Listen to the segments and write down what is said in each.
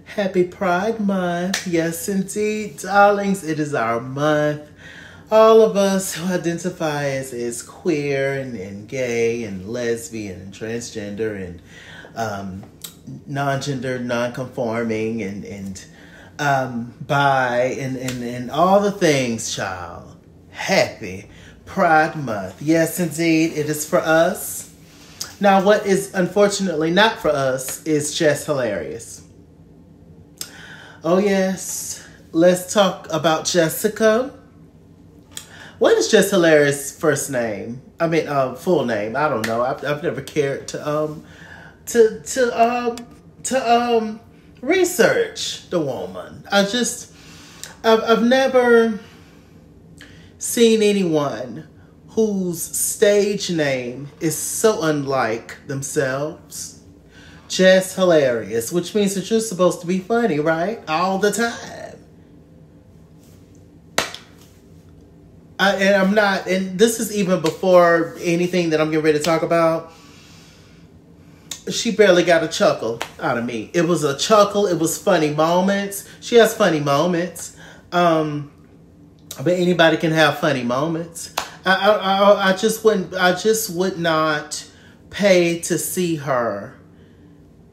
Happy Pride Month. Yes, indeed, darlings, it is our month. All of us who identify as queer and gay and lesbian and transgender and non-gender, non-conforming and bi and all the things, child. Happy Pride Month. Yes, indeed, it is for us. Now, what is unfortunately not for us is Jess hilarious. Oh, yes. Let's talk about Jessica. What is Jess hilarious' first name? I mean, full name. I don't know. I've never cared to research the woman. I've never seen anyone whose stage name is so unlike themselves. Jess hilarious, which means that you're supposed to be funny, right? All the time. I'm not, and this is even before anything that I'm getting ready to talk about. She barely got a chuckle out of me. It was a chuckle. It was funny moments. She has funny moments. But anybody can have funny moments. I just would not pay to see her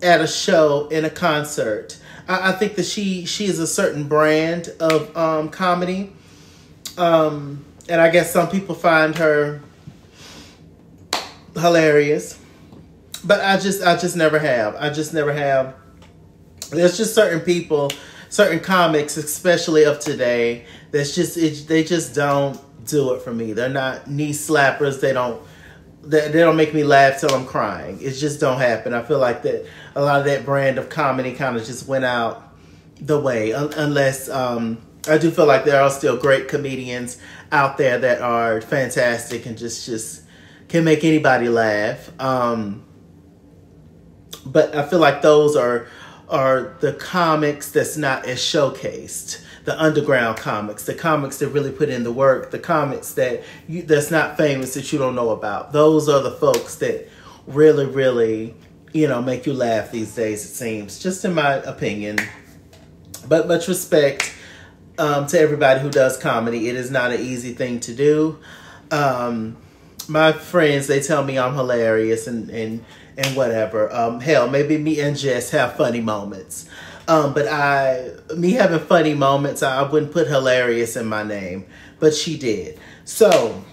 at a show, in a concert. I think that she is a certain brand of comedy. And I guess some people find her hilarious. But I just never have. I just never have. There's just certain people, certain comics, especially of today, they just don't do it for me. They're not knee slappers. They don't make me laugh till I'm crying. It just don't happen. I feel like that a lot of that brand of comedy kind of just went out the way, unless I do feel like there are still great comedians out there that are fantastic and just can make anybody laugh. But I feel like those are the comics that's not as showcased. The underground comics, the comics that really put in the work, the comics that's not famous that you don't know about. Those are the folks that really, really, make you laugh these days, it seems. Just in my opinion. But much respect to everybody who does comedy. It is not an easy thing to do. My friends, they tell me I'm hilarious and whatever. Hell, maybe me and Jess have funny moments. But me having funny moments, I wouldn't put hilarious in my name, but she did. So,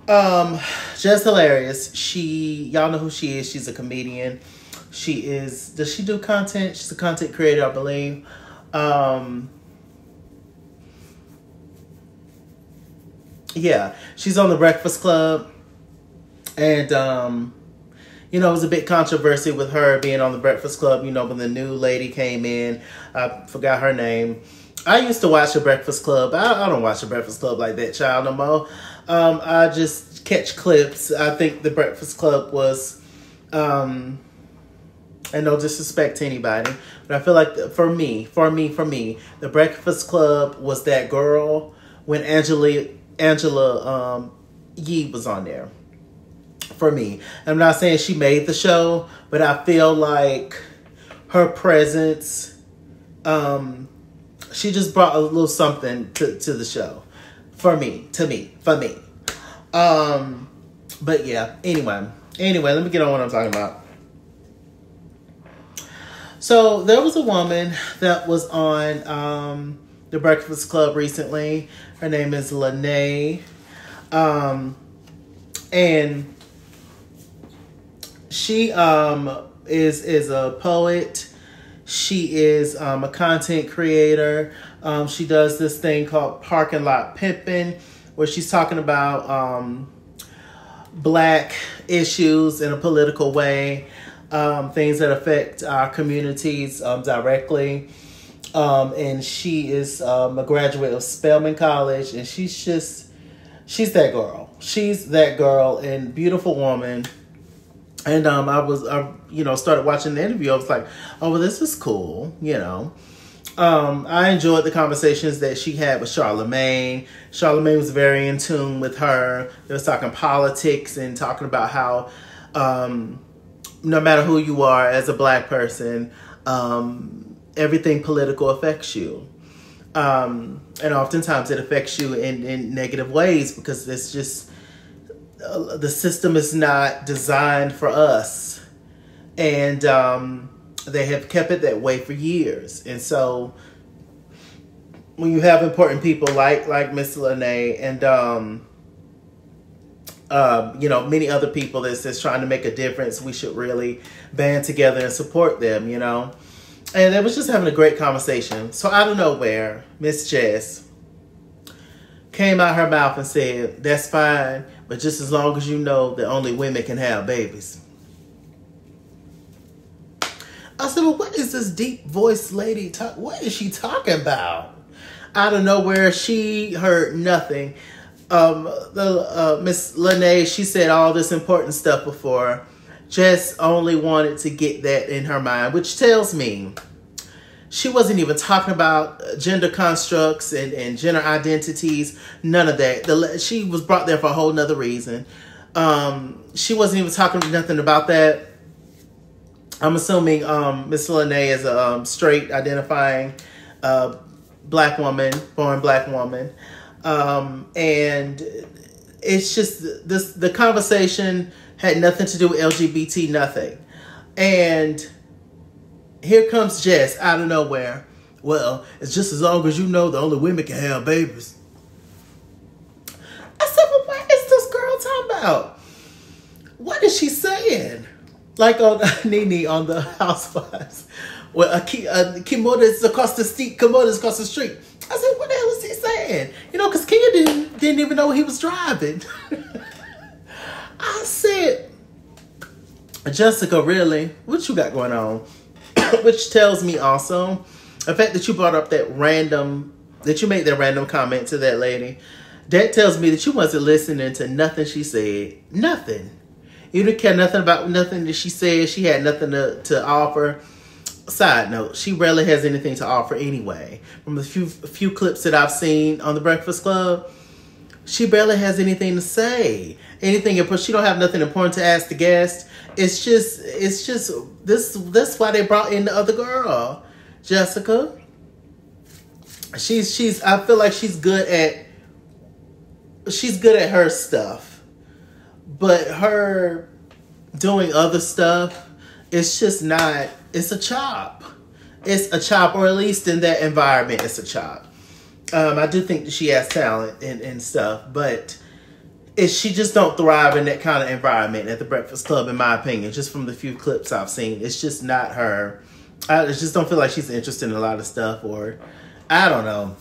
Jess hilarious. Y'all know who she is. She's a comedian. Does she do content? She's a content creator, I believe. Yeah, she's on The Breakfast Club. And, it was a bit controversy with her being on The Breakfast Club, when the new lady came in. I forgot her name. I used to watch The Breakfast Club. I don't watch The Breakfast Club like that, child, no more. I just catch clips. I think The Breakfast Club was, and no disrespect to anybody, but I feel like for me, The Breakfast Club was that girl when Angela Yee was on there. For me, I'm not saying she made the show, but I feel like her presence, she just brought a little something to the show. For me. But yeah, anyway, let me get on what I'm talking about. So there was a woman that was on The Breakfast Club recently. Her name is Lene. And she is a poet. She is a content creator. She does this thing called Parking Lot Pimpin', where she's talking about Black issues in a political way, things that affect our communities directly. And she is a graduate of Spelman College, and she's that girl. She's that girl and beautiful woman. And I started watching the interview. I was like, oh, well, this is cool, I enjoyed the conversations that she had with Charlamagne. Charlamagne was very in tune with her. They was talking politics and talking about how no matter who you are as a Black person, everything political affects you. And oftentimes it affects you in negative ways because it's just, the system is not designed for us. And they have kept it that way for years. And so when you have important people like Miss Lene and, many other people that's trying to make a difference, we should really band together and support them, And they was just having a great conversation. So out of nowhere, Miss Jess came out her mouth and said, "That's fine, but just as long as you know that only women can have babies." I said, "Well, what is this deep voiced lady what is she talking about?" Out of nowhere, she heard nothing. Miss Lene, she said all this important stuff before. Jess only wanted to get that in her mind, which tells me she wasn't even talking about gender constructs and gender identities, none of that. She was brought there for a whole nother reason. She wasn't even talking nothing about that. I'm assuming Miss Lene is a straight identifying black woman, born black woman. And it's just the conversation had nothing to do with LGBT, nothing. And here comes Jess out of nowhere. "Well, it's just as long as you know that only women can have babies." I said, "Well, what is this girl talking about? What is she saying?" Like on Nene on the Housewives. Well, Kimoda's across the street. Kimoda's across the street. I said, "What the hell is he saying?" Because Kia didn't even know he was driving. I said, "Jessica, really? What you got going on?" Which tells me also the fact that you brought up that you made that random comment to that lady. That tells me that you wasn't listening to nothing she said. Nothing. You didn't care nothing about nothing that she said. She had nothing to offer. Side note, she rarely has anything to offer anyway. From the few clips that I've seen on The Breakfast Club, she barely has anything to say. Anything important. She don't have nothing important to ask the guest. It's just this. That's why they brought in the other girl, Jessica. I feel like she's good at her stuff, but her doing other stuff, it's just not. It's a chop. It's a chop, or at least in that environment, it's a chop. I do think that she has talent and stuff, but she just don't thrive in that kind of environment at the Breakfast Club, in my opinion, just from the few clips I've seen. It's just not her. I just don't feel like she's interested in a lot of stuff, or I don't know.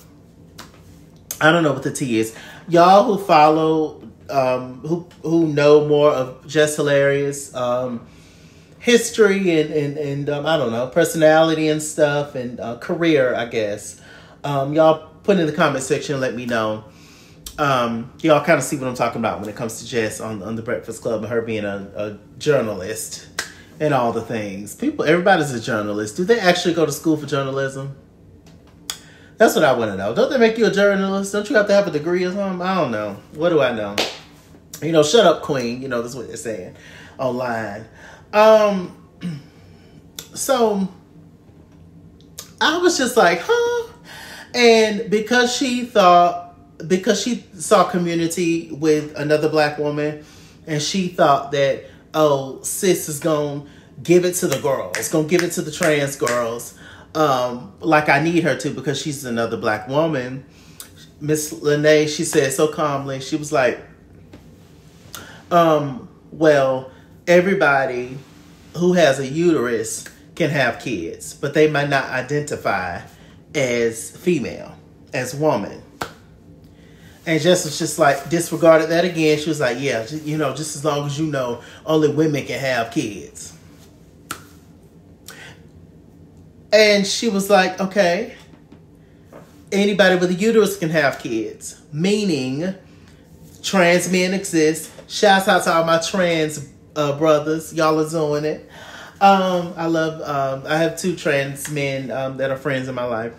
I don't know what the tea is. Y'all who follow, who know more of Jess Hilarious, history and I don't know, personality and stuff, and career, I guess. Y'all put in the comment section and let me know. Y'all kind of see what I'm talking about when it comes to Jess on The Breakfast Club and her being a journalist and all the things. Everybody's a journalist. Do they actually go to school for journalism? That's what I want to know. Don't they make you a journalist? Don't you have to have a degree or something? I don't know. What do I know? Shut up, queen. That's what they're saying online. So I was just like, huh? And because she saw Community with another black woman, and she thought that, oh, sis is gonna give it to the girls, gonna give it to the trans girls, like I need her to, because she's another black woman. Miss Lene, she said so calmly, she was like, well, everybody who has a uterus can have kids, but they might not identify as female, as woman. And Jess was just like, disregarded that again. She was like, yeah, just as long as you know, only women can have kids. And she was like, okay, anybody with a uterus can have kids, meaning trans men exist. Shouts out to all my trans brothers. Y'all are doing it. I have 2 trans men that are friends in my life.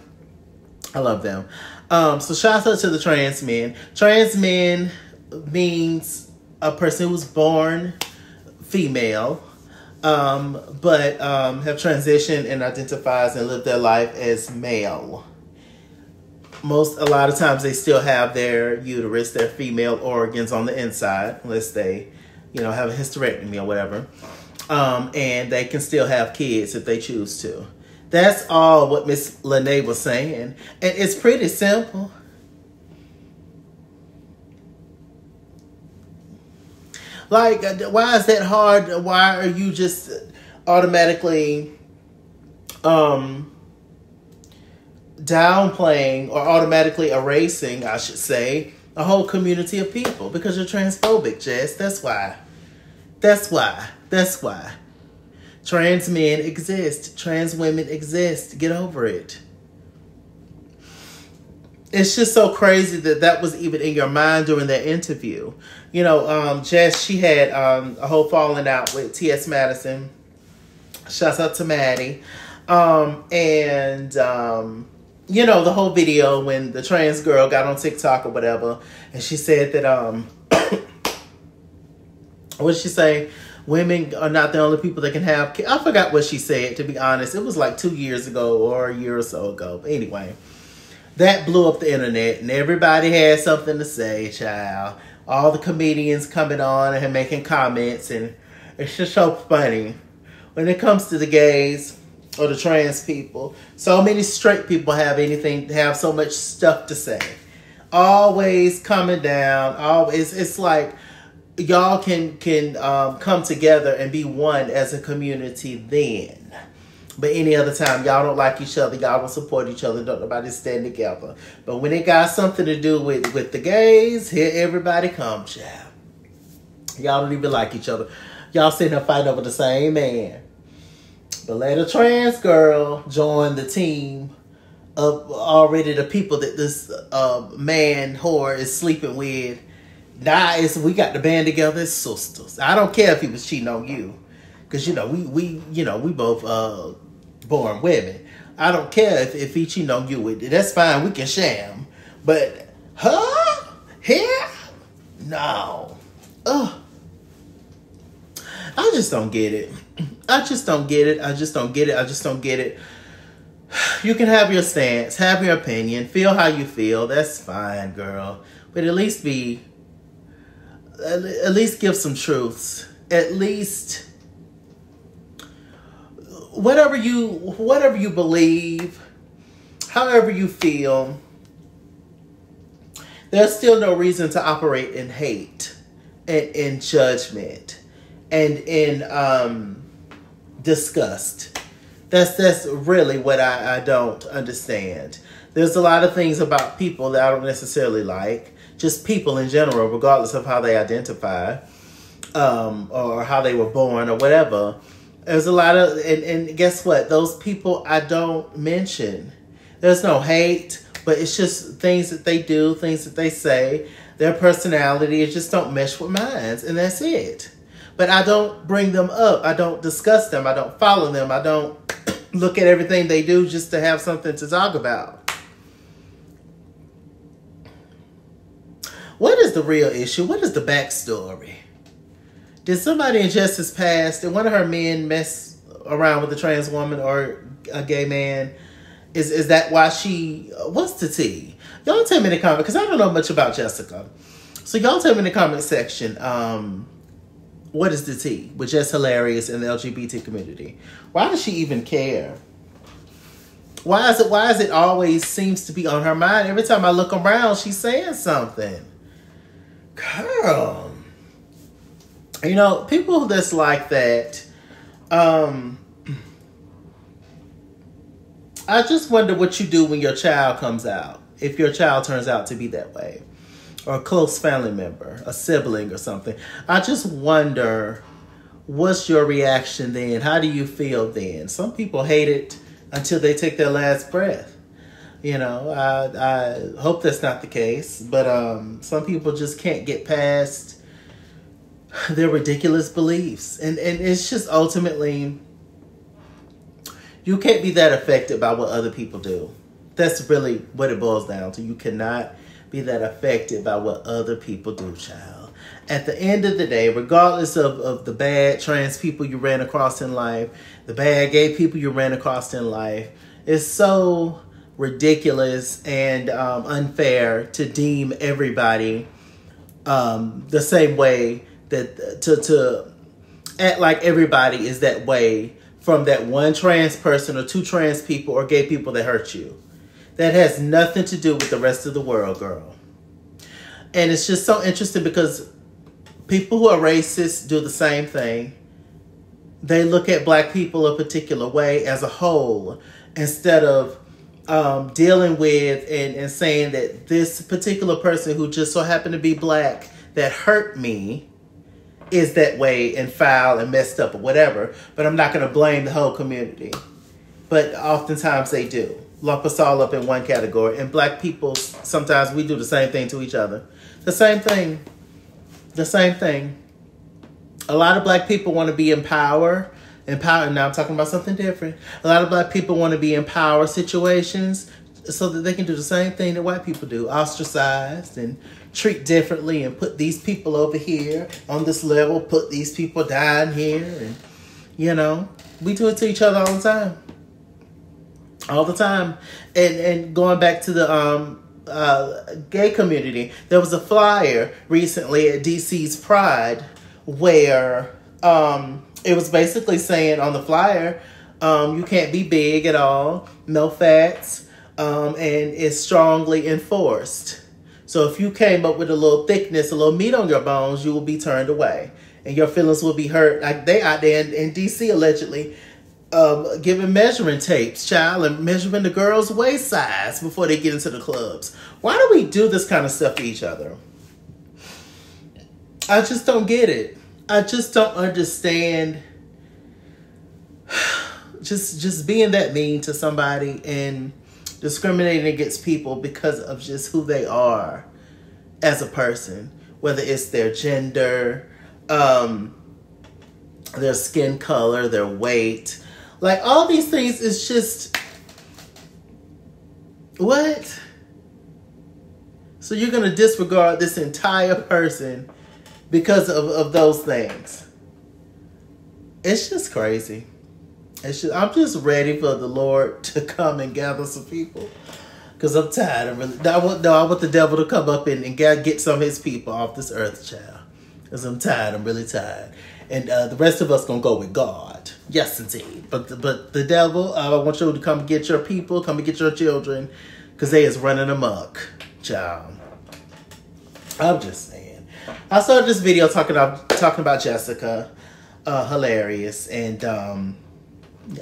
I love them. So shout out to the trans men. Trans men means a person who was born female, but have transitioned and identifies and lived their life as male. A lot of times they still have their uterus, their female organs on the inside, unless they, have a hysterectomy or whatever. And they can still have kids if they choose to. That's all what Miss Lene was saying. And it's pretty simple. Like, why is that hard? Why are you just automatically downplaying or automatically erasing, I should say, a whole community of people? Because you're transphobic, Jess. That's why. That's why. That's why. Trans men exist. Trans women exist. Get over it. It's just so crazy that was even in your mind during that interview. Jess, she had a whole falling out with T.S. Madison. Shouts out to Maddie. The whole video when the trans girl got on TikTok or whatever, and she said that, what did she say? Women are not the only people that can have kids. I forgot what she said, to be honest. It was like 2 years ago or a year or so ago. But anyway, that blew up the internet, and everybody had something to say, child. All the comedians coming on and making comments, and it's just so funny. When it comes to the gays or the trans people, so many straight people have so much stuff to say. Always coming down. Always, it's like y'all can come together and be one as a community then. But any other time, y'all don't like each other. Y'all don't support each other. Don't nobody stand together. But when it got something to do with the gays, here everybody come, child. Y'all don't even like each other. Y'all sitting there fighting over the same man. But let a trans girl join the team of already the people that this man whore is sleeping with. Now we got the band together as sisters. I don't care if he was cheating on you. Because, we both born women. I don't care if he cheating on you with it. That's fine. We can sham. But her? Here? No. Ugh. I just don't get it. I just don't get it. You can have your stance, have your opinion, feel how you feel. That's fine, girl. But at least give some truths. At least whatever you believe, however you feel, there's still no reason to operate in hate and in judgment and in disgust. That's really what I don't understand. There's a lot of things about people that I don't necessarily like. Just people in general, regardless of how they identify, or how they were born or whatever. There's a lot of, and guess what? Those people I don't mention. There's no hate, but it's just things that they do, things that they say, their personality, it just don't mesh with mine, and that's it. But I don't bring them up. I don't discuss them. I don't follow them. I don't look at everything they do just to have something to talk about. What is the real issue? What is the backstory? Did somebody in Jess's past, did one of her men mess around with a trans woman or a gay man? Is that why she, what's the tea? Y'all tell me in the comment, because I don't know much about Jessica. So y'all tell me in the comment section, what is the tea with Jess Hilarious in the LGBT community? Why does she even care? Why is it always seems to be on her mind? Every time I look around, she's saying something. Girl. People that's like that, I just wonder what you do when your child comes out. If your child turns out to be that way. Or a close family member, a sibling or something. I just wonder, what's your reaction then? How do you feel then? Some people hate it until they take their last breath. I hope that's not the case. But some people just can't get past their ridiculous beliefs. And it's just ultimately, you can't be that affected by what other people do. That's really what it boils down to. You cannot be that affected by what other people do, child. At the end of the day, regardless of the bad trans people you ran across in life, the bad gay people you ran across in life, it's so ridiculous and unfair to deem everybody the same way, that to act like everybody is that way from that one trans person or two trans people or gay people that hurt you. That has nothing to do with the rest of the world, girl. And it's just so interesting because people who are racist do the same thing. They look at black people a particular way as a whole, instead of dealing with and saying that this particular person who just so happened to be black that hurt me is that way and foul and messed up or whatever. But I'm not going to blame the whole community. But oftentimes they do. Lump us all up in one category. And black people, sometimes we do the same thing to each other. The same thing. The same thing. A lot of black people want to be in power. Now I'm talking about something different. A lot of black people want to be in power situations so that they can do the same thing that white people do. Ostracized and treat differently and put these people over here on this level, put these people down here. And, you know, we do it to each other all the time. All the time. And going back to the gay community, there was a flyer recently at DC's Pride where it was basically saying on the flyer, you can't be big at all, no fats, and it's strongly enforced. So if you came up with a little thickness, a little meat on your bones, you will be turned away and your feelings will be hurt. Like they out there in DC allegedly giving measuring tapes, child, and measuring the girls' waist size before they get into the clubs. Why do we do this kind of stuff to each other? I just don't get it. I just don't understand just being that mean to somebody and discriminating against people because of just who they are as a person, whether it's their gender, their skin color, their weight. Like, all these things is just, what? So you're going to disregard this entire person because of those things. It's just crazy. I'm just ready for the Lord to come and gather some people. Because I'm tired. I want the devil to come up and get some of his people off this earth, child. Because I'm tired. I'm really tired. And the rest of us going to go with God. Yes, indeed. But the devil, I want you to come get your people, come and get your children. Because they is running amok, child. I'm just saying. I started this video talking about Jessica. Hilarious. And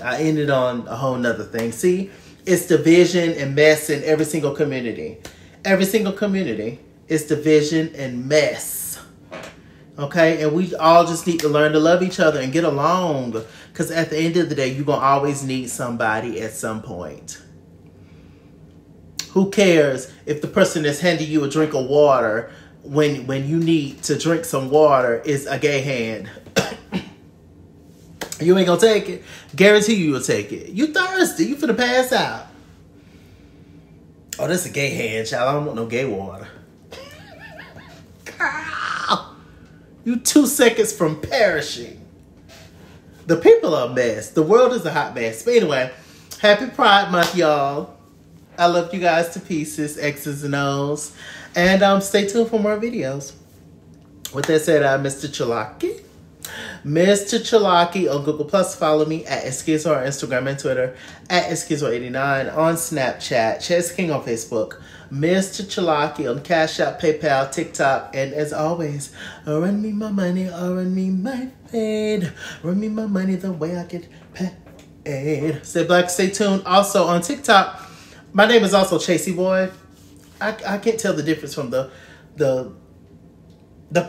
I ended on a whole nother thing. See, it's division and mess in every single community. Every single community is division and mess. Okay? And we all just need to learn to love each other and get along. Because at the end of the day, you're going to always need somebody at some point. Who cares if the person that's handing you a drink of water when you need to drink some water is a gay hand? You ain't gonna take it. Guarantee you'll take it. You thirsty. You finna pass out. Oh, that's a gay hand, child. I don't want no gay water. You 2 seconds from perishing. The people are a mess. The world is a hot mess. But anyway, happy Pride Month, y'all. I love you guys to pieces, X's and O's. And stay tuned for more videos. With that said, I'm Mr. Chalaki. Mr. Chalaki on Google+. Follow me at Esquizo on Instagram and Twitter. At Esquizo89 on Snapchat. Chess King on Facebook. Mr. Chalaki on Cash App, PayPal, TikTok. And as always, run me my money or run me my fade. Run me my money the way I get paid. Stay black, stay tuned. Also on TikTok, my name is also Chasey Boy. I can't tell the difference from the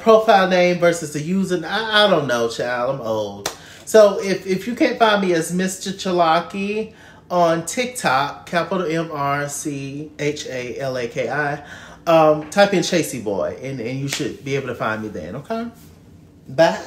profile name versus the user. I don't know, child. I'm old. So if you can't find me as Mr. Chalaki on TikTok, capital MRCHALAKI, type in Chasey Boy and you should be able to find me then, okay? Bye.